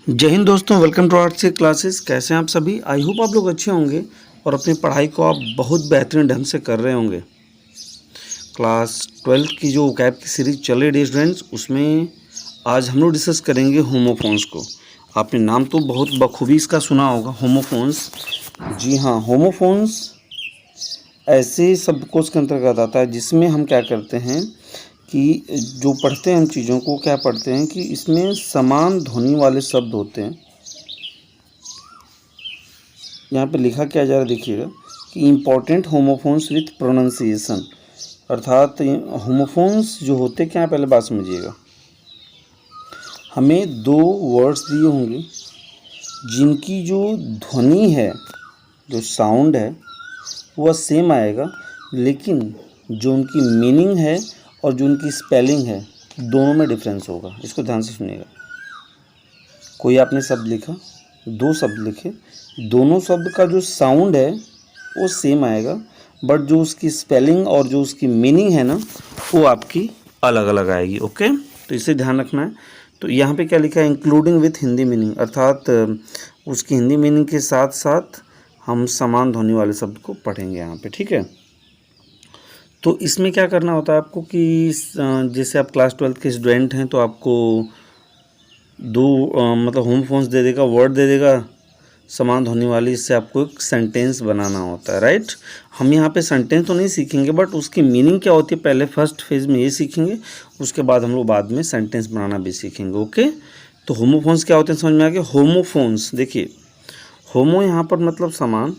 जय हिंद दोस्तों, welcome to arts के क्लासेस। कैसे हैं आप सभी? आई होप आप लोग अच्छे होंगे और अपनी पढ़ाई को आप बहुत बेहतरीन ढंग से कर रहे होंगे। क्लास 12 की जो वोकैब की सीरीज चल रही है स्टूडेंट्स, उसमें आज हम लोग डिस्कस करेंगे होमोफोन्स को। आपने नाम तो बहुत बखूबी इसका सुना होगा, होमोफोन्स। जी हाँ, होमोफोन्स ऐसे शब्दकोश के अंतर्गत आता है जिसमें हम क्या करते हैं कि जो पढ़ते हैं हम चीज़ों को क्या पढ़ते हैं कि इसमें समान ध्वनि वाले शब्द होते हैं। यहाँ पे लिखा क्या जा रहा है देखिएगा कि इम्पॉर्टेंट होमोफोन्स विथ प्रोनाउंसिएशन, अर्थात होमोफोन्स जो होते क्या, पहले बात समझिएगा। हमें दो वर्ड्स दिए होंगे जिनकी जो ध्वनि है, जो साउंड है, वह सेम आएगा, लेकिन जो उनकी मीनिंग है और जो उनकी स्पेलिंग है, दोनों में डिफरेंस होगा। इसको ध्यान से सुनिएगा। कोई आपने शब्द लिखा, दो शब्द लिखे, दोनों शब्द का जो साउंड है वो सेम आएगा, बट जो उसकी स्पेलिंग और जो उसकी मीनिंग है ना, वो आपकी अलग अलग आएगी। ओके, तो इसे ध्यान रखना है। तो यहाँ पे क्या लिखा है, इंक्लूडिंग विथ हिंदी मीनिंग, अर्थात उसकी हिंदी मीनिंग के साथ साथ हम समान ध्वनि वाले शब्द को पढ़ेंगे यहाँ पे। ठीक है, तो इसमें क्या करना होता है आपको कि जैसे आप क्लास 12 के स्टूडेंट हैं तो आपको दो मतलब होमोफोन्स दे देगा, वर्ड दे देगा समान ध्वनि वाली, इससे आपको एक सेंटेंस बनाना होता है, राइट। हम यहाँ पे सेंटेंस तो नहीं सीखेंगे, बट उसकी मीनिंग क्या होती है पहले फर्स्ट फेज में ये सीखेंगे, उसके बाद हम लोग बाद में सेंटेंस बनाना भी सीखेंगे। ओके, तो होमोफोन्स क्या होते हैं समझ में आ गया। होमोफोन्स देखिए, होमो यहाँ पर मतलब समान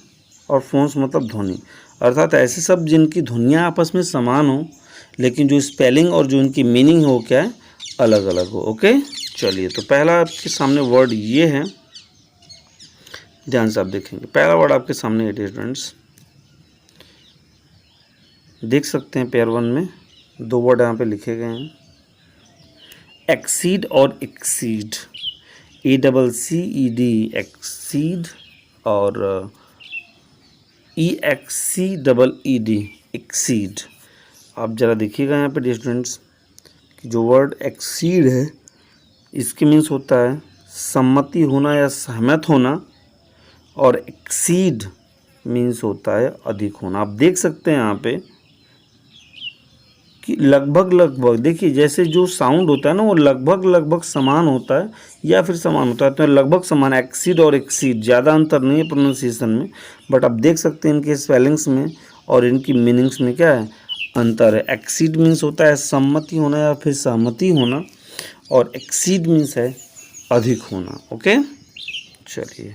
और फोन्स मतलब ध्वनि, अर्थात ऐसे शब्द जिनकी ध्वनियाँ आपस में समान हो लेकिन जो स्पेलिंग और जो उनकी मीनिंग हो क्या है, अलग अलग हो। ओके, चलिए, तो पहला आपके सामने वर्ड ये है, ध्यान से आप देखेंगे। पहला वर्ड आपके सामने है स्टूडेंट्स, देख सकते हैं पेयर वन में दो वर्ड यहाँ पे लिखे गए हैं, एक्सीड और एक्सीड, ECCED एक्सीड और EXCEED एक्सीड। आप ज़रा देखिएगा यहाँ पे स्टूडेंट्स कि जो वर्ड एक्सीड है इसके मीन्स होता है सम्मति होना या सहमत होना, और एक्सीड मीन्स होता है अधिक होना। आप देख सकते हैं यहाँ पे कि लगभग देखिए, जैसे जो साउंड होता है ना वो लगभग समान होता है या फिर समान होता है, तो लगभग समान, एक्सीड और एक्सीड, ज़्यादा अंतर नहीं है प्रोनाउंसिएशन में, बट आप देख सकते हैं इनके स्पेलिंग्स में और इनकी मीनिंग्स में क्या है, अंतर है। एक्सीड मीन्स होता है सम्मति होना या फिर सहमति होना, और एक्सीड मीन्स है अधिक होना। ओके, चलिए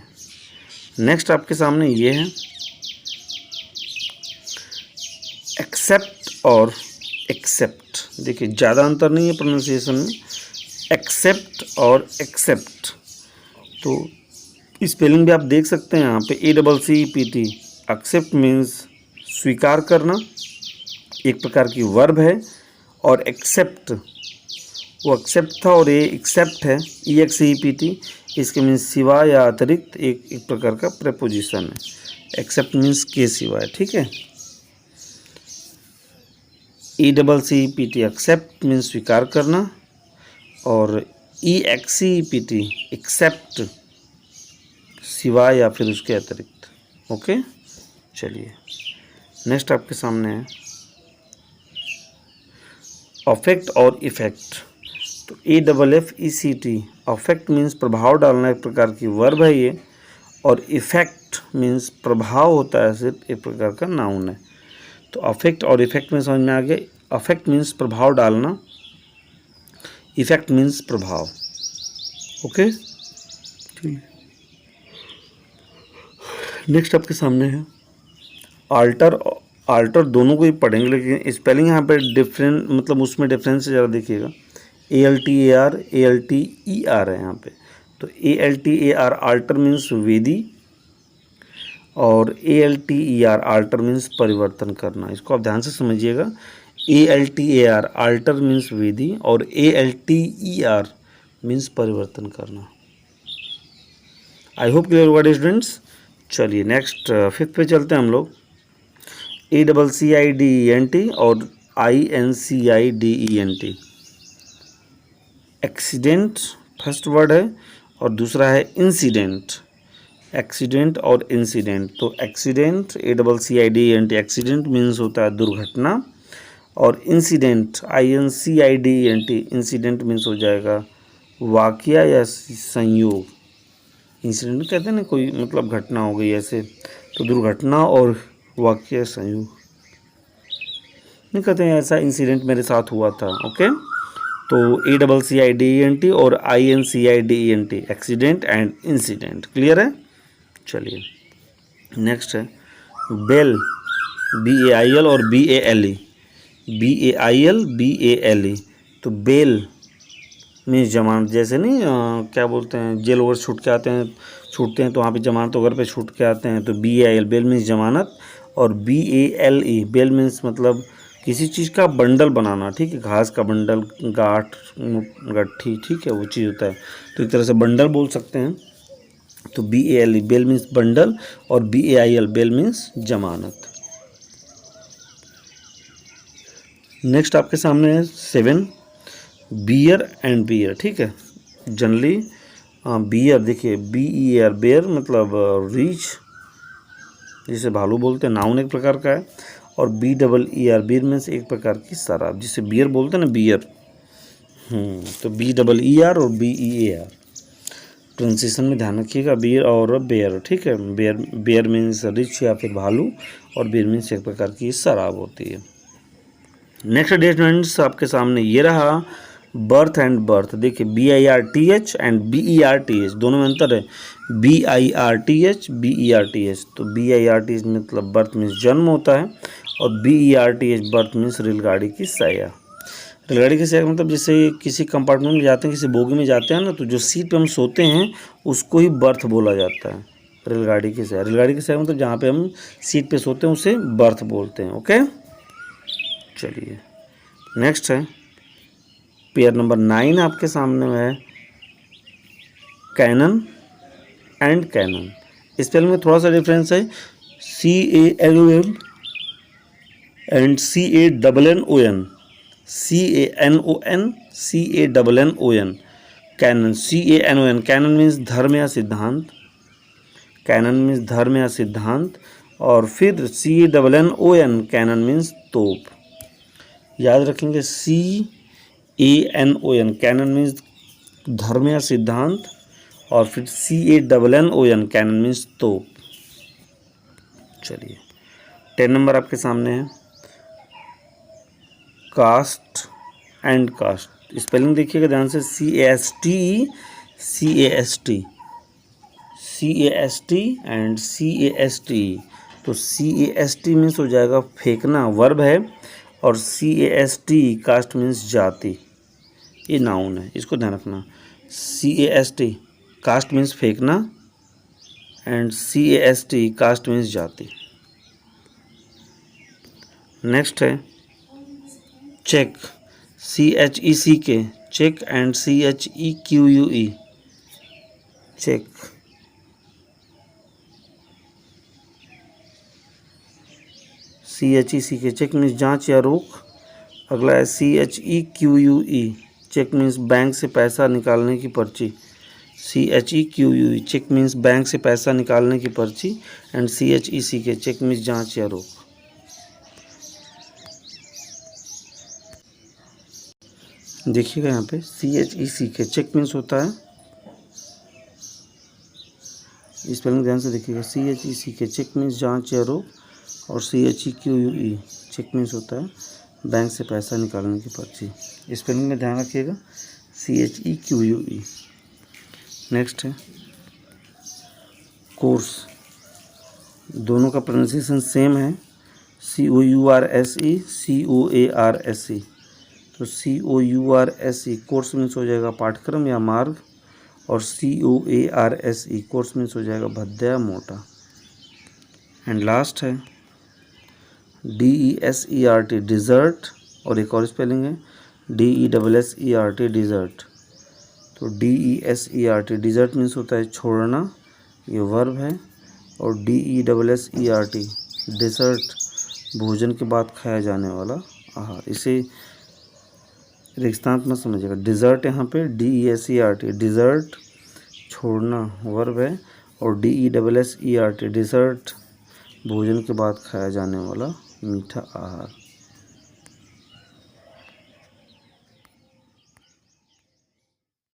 नेक्स्ट आपके सामने ये है एक्सेप्ट और एक्सेप्ट। देखिए ज़्यादा अंतर नहीं है प्रोनाउंसिएशन में, एक्सेप्ट और एक्सेप्ट, तो स्पेलिंग भी आप देख सकते हैं यहाँ पे, ACCEPT। एक्सेप्ट मीन्स स्वीकार करना, एक प्रकार की वर्ब है, और एक्सेप्ट वो एक्सेप्ट था और ये एक्सेप्ट है, EXEPT, इसके मीन्स सिवाय या अतिरिक्त, एक प्रकार का प्रेपोजिशन है। एक्सेप्ट मीन्स के सिवाय। ठीक है, ECCEPT एक्सेप्ट मीन्स स्वीकार करना, और EXEPT एक्सेप्ट सिवाय या फिर उसके अतिरिक्त। ओके, चलिए नेक्स्ट आपके सामने है अफेक्ट और इफेक्ट। तो AFFECT, अफेक्ट मीन्स प्रभाव डालना, एक प्रकार की वर्ब है ये, और इफेक्ट मीन्स प्रभाव होता है, सिर्फ एक प्रकार का नाउन है। तो अफेक्ट और इफेक्ट में समझ में आ गया, अफेक्ट मीन्स प्रभाव डालना, इफेक्ट मीन्स प्रभाव। ओके, नेक्स्ट आपके सामने है आल्टर। आल्टर दोनों को ही पढ़ेंगे, लेकिन स्पेलिंग यहाँ पे डिफरेंट, मतलब उसमें डिफरेंस ज़रा देखिएगा। ALTAR ALTER है यहाँ पे, तो ALTAR आल्टर मीन्स वेदी, और ALTER आल्टर मीन्स परिवर्तन करना। इसको आप ध्यान से समझिएगा। ALTAR आल्टर मीन्स वेदी और ALTER मीन्स परिवर्तन करना। आई होप क्लियर हुआ स्टूडेंट्स। चलिए नेक्स्ट फिफ्थ पे चलते हैं हम लोग। ACCIDENT और INCIDENT, एक्सीडेंट फर्स्ट वर्ड है और दूसरा है इंसिडेंट, एक्सीडेंट और इंसिडेंट। तो एक्सीडेंट ACCIDENT एक्सीडेंट मीन्स होता है दुर्घटना, और इंसिडेंट INCIDENT इंसिडेंट मीन्स हो जाएगा वाकया या संयोग। इंसिडेंट कहते हैं ना कोई मतलब घटना हो गई ऐसे, तो दुर्घटना और वाकया संयोग नहीं कहते हैं ऐसा इंसिडेंट मेरे साथ हुआ था। ओके, तो ACCIDENT और INCIDENT accident and incident. Clear है? चलिए नेक्स्ट है बेल, BAIL और BALE, BAIL BALE। तो बेल मीन्स जमानत, जैसे नहीं क्या बोलते हैं जेल ओवर छूटते हैं तो वहाँ पे जमानत वगैरह पे छूट के आते हैं, तो BAIL बेल मीन्स जमानत, और BALE बेल मीन्स मतलब किसी चीज़ का बंडल बनाना, ठीक है, घास का बंडल, गाठ गट्ठी, ठीक है, वो चीज़ होता है, तो एक तरह से बंडल बोल सकते हैं। तो BALE बेल मीन्स बंडल और BAIL बेल मीन्स जमानत। नेक्स्ट आपके सामने है 7 बियर एंड बियर, ठीक है। जनरली बियर देखिए BER बेयर मतलब रीच, जिसे भालू बोलते हैं, नाउन एक प्रकार का है, और BEER बीयर मीन्स एक प्रकार की शराब, जिसे बियर बोलते हैं ना, बियर। तो BEER और BEAR प्रोनाउंसिएशन में ध्यान रखिएगा, बियर और बेयर, ठीक है। बेयर मीन्स रिच या फिर भालू, और बियर मीन्स एक प्रकार की शराब होती है। नेक्स्ट स्टेटमेंट्स आपके सामने ये रहा, बर्थ एंड बर्थ। देखिए BIRTH एंड BERTH दोनों में अंतर है, BIRTH BERTH। तो BIRTH मतलब बर्थ मीन्स जन्म होता है, और BERTH बर्थ मीन्स रेलगाड़ी की सैया। रेलगाड़ी की सैया मतलब जैसे किसी कंपार्टमेंट में जाते हैं, किसी बोगी में जाते हैं ना, तो जो सीट पे हम सोते हैं उसको ही बर्थ बोला जाता है, रेलगाड़ी की सैया। रेलगाड़ी की सैया मतलब जहाँ पे हम सीट पे सोते हैं उसे बर्थ बोलते हैं। ओके, चलिए नेक्स्ट है पेयर नंबर 9 आपके सामने है कैनन एंड कैनन। स्पेलिंग में थोड़ा सा डिफरेंस है, CANON and CANNON, CANON canon, CANON। Canon means धर्म या सिद्धांत, कैनन मीन्स धर्म या सिद्धांत, और फिर CANNON कैनन मीन्स तोप। याद रखेंगे CANON कैनन मीन्स धर्म या सिद्धांत, और फिर CANNON कैनन मीन्स तोप। चलिए 10 नंबर आपके सामने है कास्ट एंड कास्ट। स्पेलिंग देखिएगा ध्यान से, CAST एंड CAST। तो CAST मीन्स हो जाएगा फेंकना, वर्ब है, और CAST कास्ट मीन्स जाति, ये नाउन है, इसको ध्यान रखना। CAST कास्ट मीन्स फेंकना, एंड CAST कास्ट मीन्स जाति। नेक्स्ट है check, CHECK check and CHEQUE cheque. CHECK check means जांच या रोक। अगला है CHEQUE चेक मीन्स बैंक से पैसा निकालने की पर्ची, CHEQUE चेक मीन्स बैंक से पैसा निकालने की पर्ची, एंड CHECK चेक मीन्स जांच या रोक। देखिएगा यहाँ पे CHECK चेक मीन्स होता है, स्पेलिंग ध्यान से देखिएगा, CHECK चेक मीन्स जांच या रोक, और CHEQUE चेक मीन्स होता है बैंक से पैसा निकालने की पर्ची। स्पेलिंग में ध्यान रखिएगा, CHEQUE। नेक्स्ट है कोर्स, दोनों का प्रोनाउंसिएशन सेम है, COURSE COARSE। तो COURSE कोर्स मीन्स हो जाएगा पाठ्यक्रम या मार्ग, और COARSE कोर्स मीन्स हो जाएगा भद्दा या मोटा। एंड लास्ट है DESERT डिज़र्ट, और एक और स्पेलिंग है DESSERT डिज़र्ट। तो DESERT डिज़र्ट मीन्स होता है छोड़ना, ये वर्ब है, और DESSERT डिज़र्ट भोजन के बाद खाया जाने वाला आहार। इसे रिक्तांत मत समझिएगा, डिज़र्ट यहाँ पे DESERT डिज़र्ट छोड़ना वर्ब है, और DESSERT डिसर्ट भोजन के बाद खाया जाने वाला मीठा आहार।